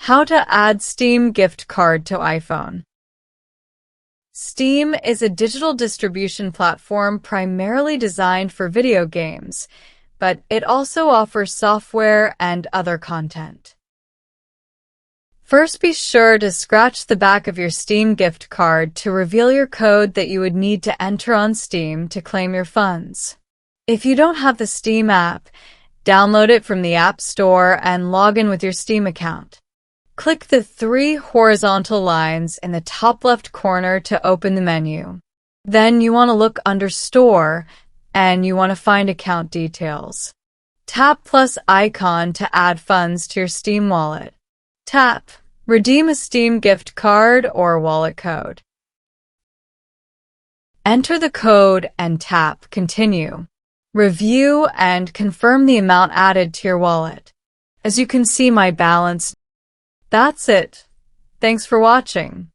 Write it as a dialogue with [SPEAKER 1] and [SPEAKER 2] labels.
[SPEAKER 1] How to add Steam gift card to iPhone. Steam is a digital distribution platform primarily designed for video games, but it also offers software and other content. First, be sure to scratch the back of your Steam gift card to reveal your code that you would need to enter on Steam to claim your funds. If you don't have the Steam app, download it from the App Store and log in with your Steam account. Click the 3 horizontal lines in the top left corner to open the menu. Then you want to look under Store and you want to find Account Details. Tap plus icon to add funds to your Steam wallet. Tap Redeem a Steam gift card or wallet code. Enter the code and tap Continue. Review and confirm the amount added to your wallet. As you can see my balance. That's it. Thanks for watching.